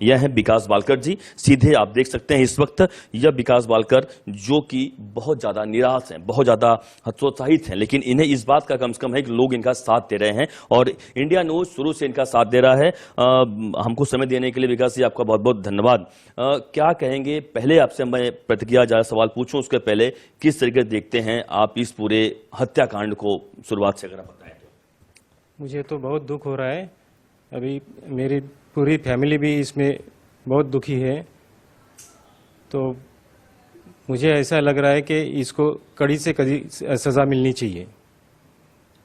यह है विकास बालकर जी। सीधे आप देख सकते हैं इस वक्त यह विकास बालकर जो कि बहुत ज्यादा निराश हैं, बहुत ज्यादा हतोत्साहित हैं, लेकिन इन्हें इस बात का कम से कम है कि लोग इनका साथ दे रहे हैं और इंडिया न्यूज शुरू से इनका साथ दे रहा है। हमको समय देने के लिए विकास जी आपका बहुत बहुत धन्यवाद। क्या कहेंगे, पहले आपसे मैं प्रतिक्रिया ज्यादा सवाल पूछूं उसके पहले किस तरीके से देखते हैं आप इस पूरे हत्याकांड को, शुरुआत से अगर आप बताएं तो। मुझे तो बहुत दुख हो रहा है। अभी मेरी पूरी फैमिली भी इसमें बहुत दुखी है। तो मुझे ऐसा लग रहा है कि इसको कड़ी से कड़ी सज़ा मिलनी चाहिए।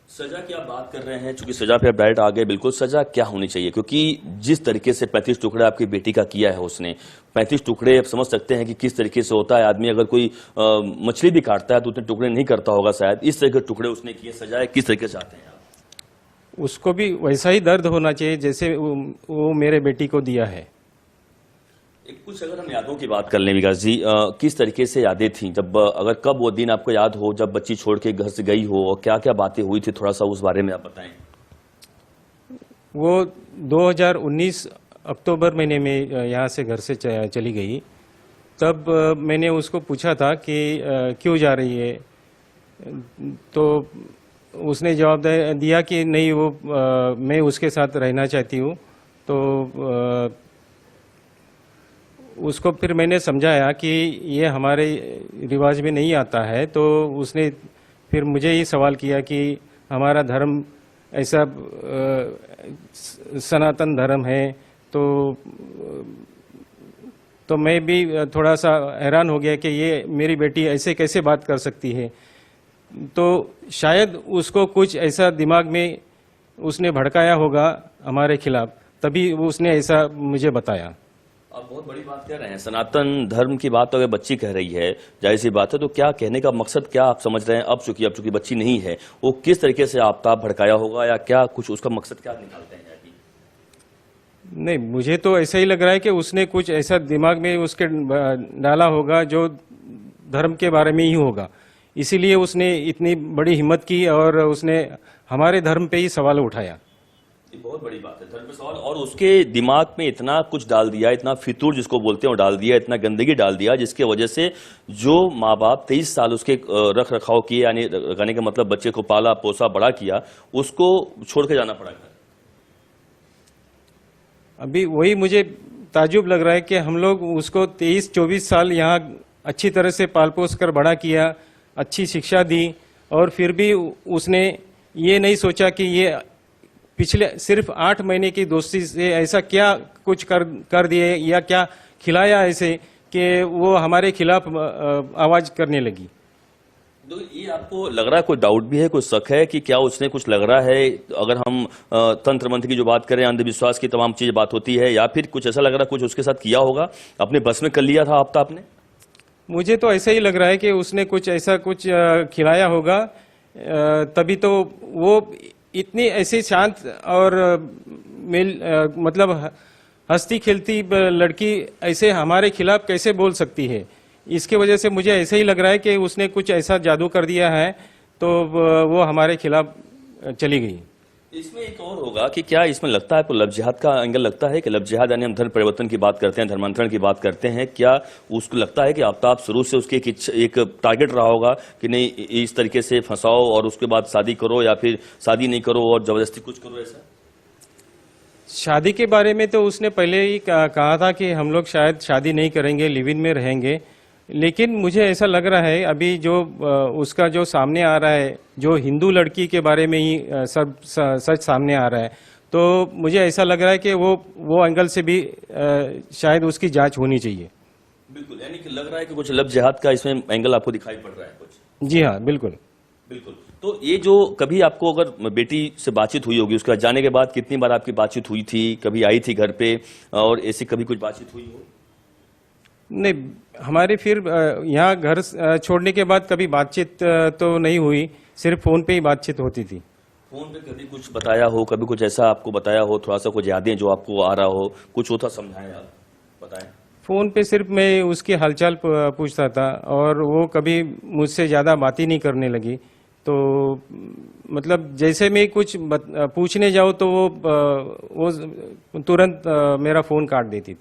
सजा की आप बात कर रहे हैं, चूंकि सजा पे आप डायरेक्ट आ गए, बिल्कुल सजा क्या होनी चाहिए? क्योंकि जिस तरीके से 35 टुकड़े आपकी बेटी का किया है उसने, 35 टुकड़े आप समझ सकते हैं कि किस तरीके से होता है। आदमी अगर कोई मछली भी काटता है तो उतने टुकड़े नहीं करता होगा शायद। इस तरह के टुकड़े उसने किए, सजाए किस तरीके से चाहते हैं आप? उसको भी वैसा ही दर्द होना चाहिए जैसे वो मेरे बेटी को दिया है। कुछ अगर हम यादों की बात कर लें विकास जी, किस तरीके से यादें थी जब, अगर कब वो दिन आपको याद हो जब बच्ची छोड़ के घर से गई हो, और क्या क्या बातें हुई थी, थोड़ा सा उस बारे में आप बताएं। वो 2019 अक्टूबर महीने में यहाँ से घर से चली गई। तब मैंने उसको पूछा था कि क्यों जा रही है, तो उसने जवाब दिया कि नहीं, वो मैं उसके साथ रहना चाहती हूँ। तो उसको फिर मैंने समझाया कि ये हमारे रिवाज में नहीं आता है। तो उसने फिर मुझे ही सवाल किया कि हमारा धर्म ऐसा सनातन धर्म है। तो मैं भी थोड़ा सा हैरान हो गया कि ये मेरी बेटी ऐसे कैसे बात कर सकती है। तो शायद उसको कुछ ऐसा दिमाग में उसने भड़काया होगा हमारे खिलाफ, तभी उसने ऐसा मुझे बताया। आप बहुत बड़ी बात कह रहे हैं, सनातन धर्म की बात तो अगर बच्ची कह रही है, जाहिर सी बात है, तो क्या कहने का मकसद क्या आप समझ रहे हैं? अब चूंकि बच्ची नहीं है, वो किस तरीके से आपका भड़काया होगा या क्या कुछ उसका मकसद क्या निकालते हैं अभी? नहीं, मुझे तो ऐसा ही लग रहा है कि उसने कुछ ऐसा दिमाग में उसके डाला होगा जो धर्म के बारे में ही होगा। इसीलिए उसने इतनी बड़ी हिम्मत की और उसने हमारे धर्म पे ही सवाल उठाया। ये बहुत बड़ी बात है, धर्म पे सवाल, और उसके दिमाग में इतना कुछ डाल दिया, इतना फितूर जिसको बोलते हैं डाल दिया, इतना गंदगी डाल दिया, जिसके वजह से जो माँ बाप 23 साल उसके रख रखाव किए, यानी कहने का मतलब बच्चे को पाला पोसा बड़ा किया, उसको छोड़ के जाना पड़ा। अभी वही मुझे ताजुब लग रहा है कि हम लोग उसको 23-24 साल यहाँ अच्छी तरह से पाल पोस कर बड़ा किया, अच्छी शिक्षा दी, और फिर भी उसने ये नहीं सोचा कि ये पिछले सिर्फ 8 महीने की दोस्ती से ऐसा क्या कुछ कर दिए या क्या खिलाया ऐसे कि वो हमारे खिलाफ आवाज करने लगी। तो ये आपको लग रहा है, कोई डाउट भी है, कोई शक है कि क्या उसने कुछ लग रहा है? अगर हम तंत्र मंत्र की जो बात करें, अंधविश्वास की तमाम चीजें बात होती है, या फिर कुछ ऐसा लग रहा है कुछ उसके साथ किया होगा, अपने बस में कर लिया था आपने? मुझे तो ऐसा ही लग रहा है कि उसने कुछ ऐसा कुछ खिलाया होगा, तभी तो वो इतनी ऐसी शांत और मतलब हंसती खेलती लड़की ऐसे हमारे खिलाफ कैसे बोल सकती है। इसके वजह से मुझे ऐसा ही लग रहा है कि उसने कुछ ऐसा जादू कर दिया है, तो वो हमारे खिलाफ चली गई। इसमें एक और होगा कि क्या इसमें लगता है, आपको लव जिहाद का एंगल लगता है कि लव जिहाद, यानी हम धर्म परिवर्तन की बात करते हैं, धर्मांतरण की बात करते हैं, क्या उसको लगता है कि आफ्ताब शुरू से उसकी एक टारगेट रहा होगा कि नहीं इस तरीके से फंसाओ और उसके बाद शादी करो, या फिर शादी नहीं करो और जबरदस्ती कुछ करो? ऐसा शादी के बारे में तो उसने पहले ही कहा था कि हम लोग शायद शादी नहीं करेंगे, लिव इन में रहेंगे। लेकिन मुझे ऐसा लग रहा है अभी जो उसका जो सामने आ रहा है, जो हिंदू लड़की के बारे में ही सब सच सामने आ रहा है, तो मुझे ऐसा लग रहा है कि वो एंगल से भी शायद उसकी जांच होनी चाहिए। बिल्कुल, यानी कि लग रहा है कि कुछ लव जिहाद का इसमें एंगल आपको दिखाई पड़ रहा है कुछ? जी हाँ, बिल्कुल बिल्कुल। तो ये जो कभी आपको अगर बेटी से बातचीत हुई होगी, उसका जाने के बाद कितनी बार आपकी बातचीत हुई थी, कभी आई थी घर पे, और ऐसी कभी कुछ बातचीत हुई हो? नहीं, हमारे फिर यहाँ घर छोड़ने के बाद कभी बातचीत तो नहीं हुई, सिर्फ फोन पे ही बातचीत होती थी। फोन पे कभी कुछ बताया हो, कभी कुछ ऐसा आपको बताया हो, थोड़ा सा कुछ यादें जो आपको आ रहा हो, कुछ होता समझाएं आप, बताएं। फोन पे सिर्फ मैं उसकी हालचाल पूछता था, और वो कभी मुझसे ज़्यादा बात ही नहीं करने लगी। तो मतलब जैसे मैं कुछ पूछने जाऊँ तो वो तुरंत मेरा फ़ोन काट देती थी।